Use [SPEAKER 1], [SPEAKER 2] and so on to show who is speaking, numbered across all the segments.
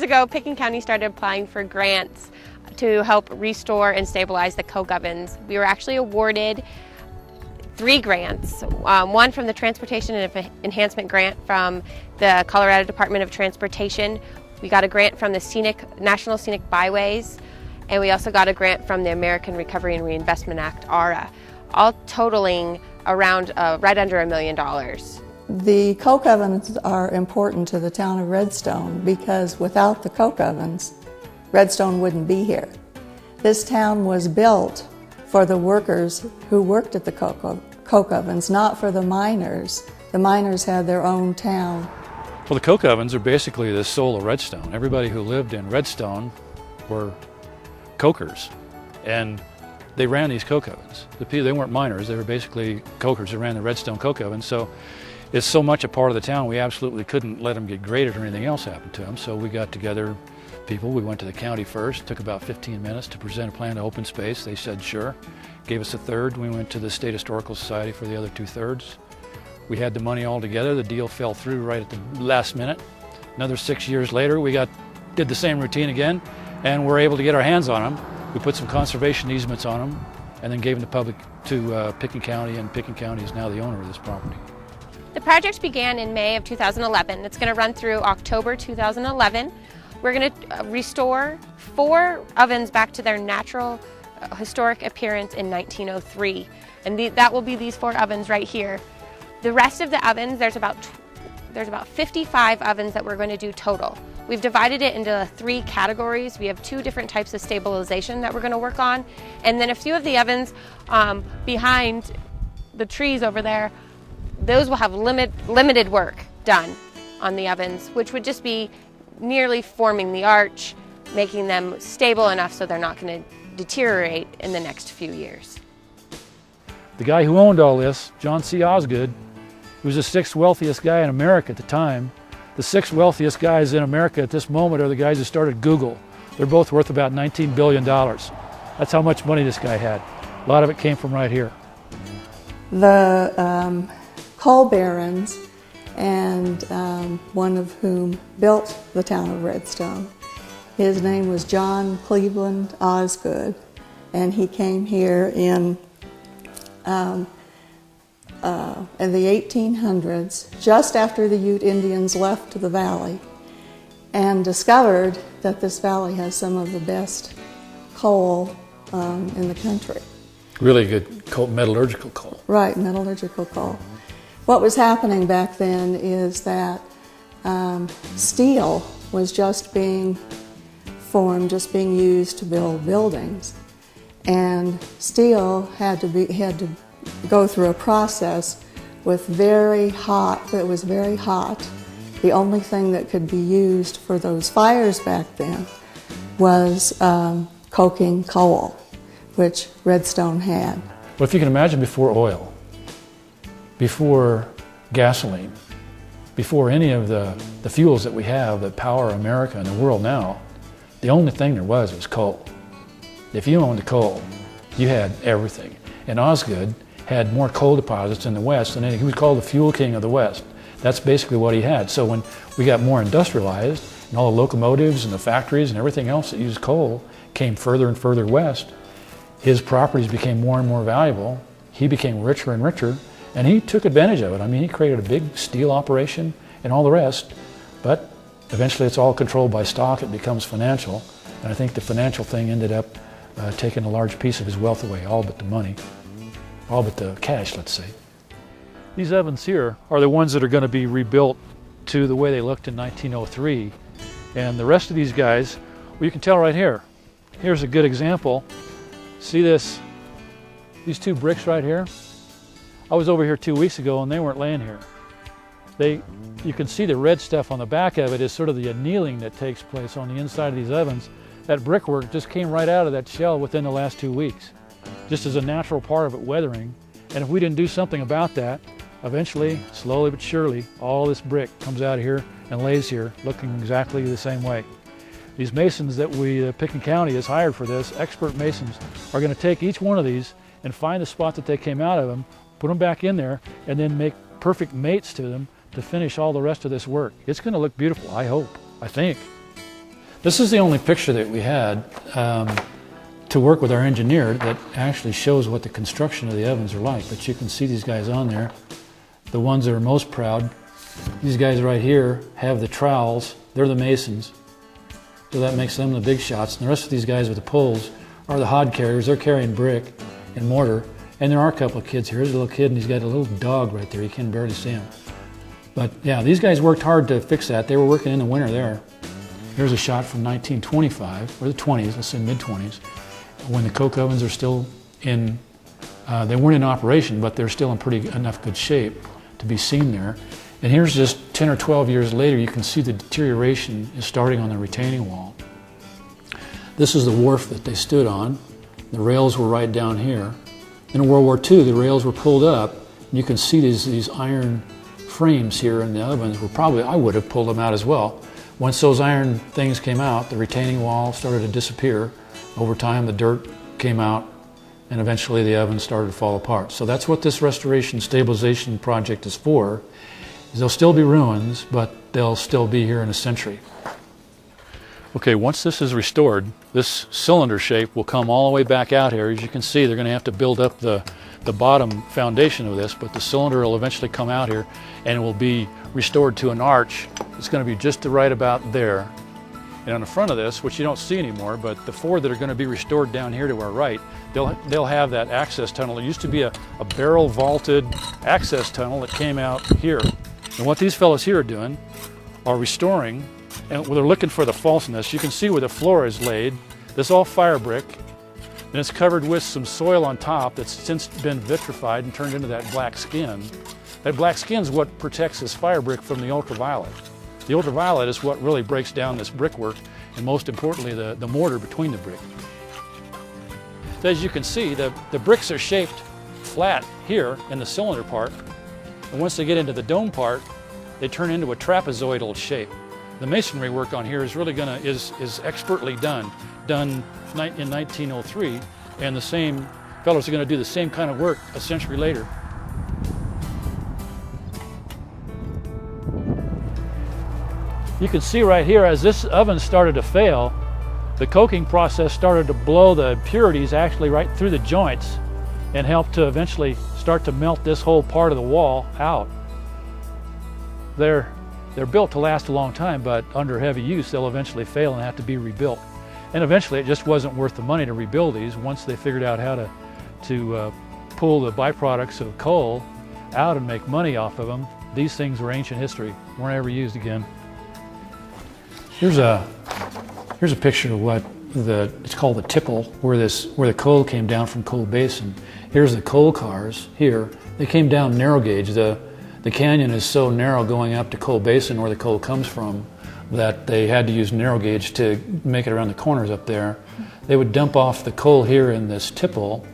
[SPEAKER 1] ago, Pickens County started applying for grants to help restore and stabilize the coke ovens. We were actually awarded 3 grants, one from the Transportation and Enhancement Grant from the Colorado Department of Transportation. We got a grant from the National Scenic Byways, and we also got a grant from the American Recovery and Reinvestment Act, ARA, all totaling around right under $1 million.
[SPEAKER 2] The coke ovens are important to the town of Redstone because without the coke ovens, Redstone wouldn't be here. This town was built for the workers who worked at the coke ovens, not for the miners. The miners had their own town.
[SPEAKER 3] Well, the coke ovens are basically the soul of Redstone. Everybody who lived in Redstone were cokers, and they ran these coke ovens. They weren't miners, they were basically cokers who ran the Redstone coke ovens. So it's so much a part of the town, we absolutely couldn't let them get graded or anything else happen to them. So we got together people. We went to the county first, took about 15 minutes to present a plan to open space. They said sure, gave us a third. We went to the State Historical Society for the other 2/3. We had the money all together. The deal fell through right at the last minute. Another 6 years later, we did the same routine again, and were able to get our hands on them. We put some conservation easements on them, and then gave them to Pickens County, and Pickens County is now the owner of this property.
[SPEAKER 1] The project began in May of 2011. It's going to run through October 2011. We're going to restore 4 ovens back to their natural historic appearance in 1903. And that will be these 4 ovens right here. The rest of the ovens, there's about 55 ovens that we're going to do total. We've divided it into 3 categories. We have 2 different types of stabilization that we're going to work on. And then a few of the ovens behind the trees over there, those will have limited work done on the ovens, which would just be nearly forming the arch, making them stable enough so they're not going to deteriorate in the next few years.
[SPEAKER 3] The guy who owned all this, John C. Osgood, he was the 6th wealthiest guy in America at the time. The 6 wealthiest guys in America at this moment are the guys who started Google. They're both worth about $19 billion. That's how much money this guy had. A lot of it came from right here.
[SPEAKER 2] The coal barons, and one of whom built the town of Redstone, his name was John Cleveland Osgood, and he came here in the 1800s, just after the Ute Indians left the valley, and discovered that this valley has some of the best coal in the country.
[SPEAKER 3] Really good coal, metallurgical coal.
[SPEAKER 2] Right, metallurgical coal. What was happening back then is that steel was just being formed, just being used to build buildings, and steel had to go through a process with very hot. It was very hot. The only thing that could be used for those fires back then was coking coal, which Redstone had.
[SPEAKER 3] Well, if you can imagine, before oil, before gasoline, before any of the fuels that we have that power America and the world now, the only thing there was coal. If you owned the coal, you had everything. And Osgood had more coal deposits in the West than any. He was called the fuel king of the West. That's basically what he had. So when we got more industrialized, and all the locomotives and the factories and everything else that used coal came further and further west, his properties became more and more valuable. He became richer and richer, and he took advantage of it. I mean, he created a big steel operation and all the rest, but eventually it's all controlled by stock. It becomes financial, and I think the financial thing ended up taking a large piece of his wealth away, all but the money, all but the cash, let's say. These ovens here are the ones that are going to be rebuilt to the way they looked in 1903, and the rest of these guys, well, you can tell right here. Here's a good example. See this? These 2 bricks right here? I was over here 2 weeks ago and they weren't laying here. You can see the red stuff on the back of it is sort of the annealing that takes place on the inside of these ovens. That brickwork just came right out of that shell within the last 2 weeks, just as a natural part of it weathering. And if we didn't do something about that, eventually, slowly but surely, all this brick comes out of here and lays here looking exactly the same way. These masons that Pickens County has hired for this, expert masons, are going to take each one of these and find the spot that they came out of them, put them back in there, and then make perfect mates to them to finish all the rest of this work. It's going to look beautiful, I hope, I think. This is the only picture that we had to work with our engineer that actually shows what the construction of the ovens are like. But you can see these guys on there. The ones that are most proud, these guys right here have the trowels. They're the masons. So that makes them the big shots. And the rest of these guys with the poles are the hod carriers. They're carrying brick and mortar. And there are a couple of kids here. Here's a little kid and he's got a little dog right there. You can barely see him. But yeah, these guys worked hard to fix that. They were working in the winter there. Here's a shot from 1925, or the 20s, let's say mid-20s, when the coke ovens are still in, they weren't in operation, but they're still in pretty enough good shape to be seen there. And here's just 10 or 12 years later, you can see the deterioration is starting on the retaining wall. This is the wharf that they stood on. The rails were right down here. In World War II, the rails were pulled up. And you can see these iron frames here in the ovens were probably, I would have pulled them out as well. Once those iron things came out, the retaining wall started to disappear. Over time, the dirt came out, and eventually the oven started to fall apart. So that's what this restoration stabilization project is for. There'll still be ruins, but they'll still be here in a century. Okay, once this is restored, this cylinder shape will come all the way back out here. As you can see, they're going to have to build up the bottom foundation of this, but the cylinder will eventually come out here and it will be restored to an arch. It's going to be just right about there. And on the front of this, which you don't see anymore, but the four that are going to be restored down here to our right, they'll have that access tunnel. There used to be a barrel vaulted access tunnel that came out here. And what these fellows here are doing are restoring, and they're looking for the falseness. You can see where the floor is laid. This is all fire brick, and it's covered with some soil on top that's since been vitrified and turned into that black skin. That black skin is what protects this fire brick from the ultraviolet. The ultraviolet is what really breaks down this brickwork, and most importantly, the mortar between the brick. So as you can see, the bricks are shaped flat here in the cylinder part, and once they get into the dome part, they turn into a trapezoidal shape. The masonry work on here is really is expertly done in 1903, and the same fellows are going to do the same kind of work a century later. You can see right here, as this oven started to fail, the coking process started to blow the impurities actually right through the joints and help to eventually start to melt this whole part of the wall out. They're built to last a long time, but under heavy use, they'll eventually fail and have to be rebuilt. And eventually, it just wasn't worth the money to rebuild these once they figured out how to pull the byproducts of coal out and make money off of them. These things were ancient history, weren't ever used again. Here's a picture of what it's called the tipple, where the coal came down from Coal Basin. Here's the coal cars here. They came down narrow gauge. The canyon is so narrow going up to Coal Basin, where the coal comes from, that they had to use narrow gauge to make it around the corners up there. They would dump off the coal here in this tipple,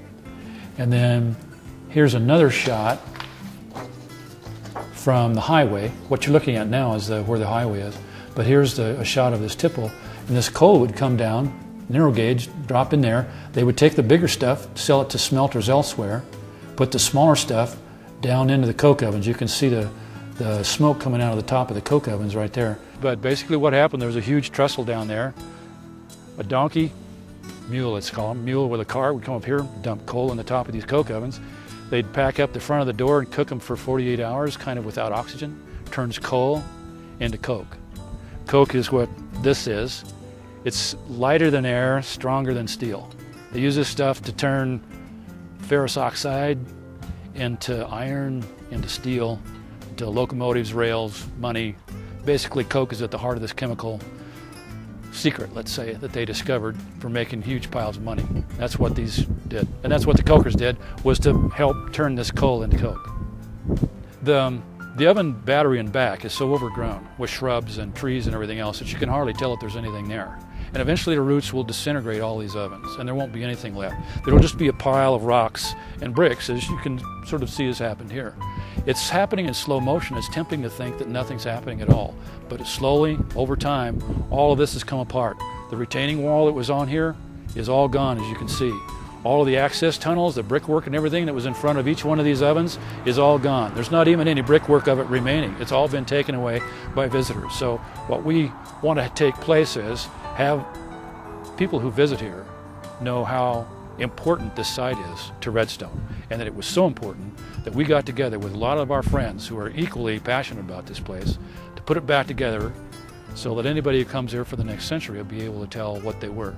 [SPEAKER 3] and then here's another shot from the highway. What you're looking at now is where the highway is. But here's a shot of this tipple, and this coal would come down, narrow gauge, drop in there. They would take the bigger stuff, sell it to smelters elsewhere, put the smaller stuff down into the coke ovens. You can see the smoke coming out of the top of the coke ovens right there. But basically what happened, there was a huge trestle down there. A donkey, mule let's call them, mule with a car would come up here, dump coal in the top of these coke ovens. They'd pack up the front of the door and cook them for 48 hours, kind of without oxygen. Turns coal into coke. Coke is what this is. It's lighter than air, stronger than steel. They use this stuff to turn ferrous oxide into iron, into steel, into locomotives, rails, money. Basically, coke is at the heart of this chemical secret, let's say, that they discovered for making huge piles of money. That's what these did. And that's what the cokers did, was to help turn this coal into coke. The oven battery in back is so overgrown with shrubs and trees and everything else that you can hardly tell if there's anything there. And eventually the roots will disintegrate all these ovens and there won't be anything left. There will just be a pile of rocks and bricks, as you can sort of see has happened here. It's happening in slow motion. It's tempting to think that nothing's happening at all. But it's slowly, over time, all of this has come apart. The retaining wall that was on here is all gone, as you can see. All of the access tunnels, the brickwork and everything that was in front of each one of these ovens is all gone. There's not even any brickwork of it remaining. It's all been taken away by visitors. So what we want to take place is have people who visit here know how important this site is to Redstone, and that it was so important that we got together with a lot of our friends who are equally passionate about this place to put it back together so that anybody who comes here for the next century will be able to tell what they were.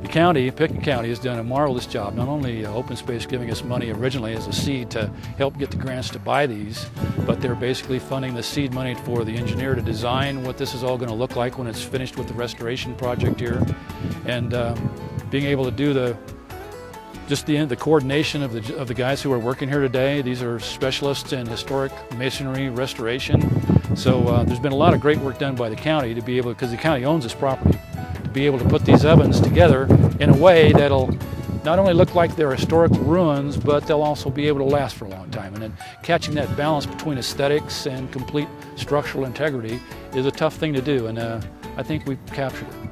[SPEAKER 3] The county, Pickett County, has done a marvelous job, not only Open Space giving us money originally as a seed to help get the grants to buy these, but they're basically funding the seed money for the engineer to design what this is all going to look like when it's finished with the restoration project here, and being able to do the coordination of the guys who are working here today. These are specialists in historic masonry restoration. So there's been a lot of great work done by the county to be able, because the county owns this property, to be able to put these ovens together in a way that'll not only look like they're historical ruins, but they'll also be able to last for a long time. And then catching that balance between aesthetics and complete structural integrity is a tough thing to do, and I think we've captured it.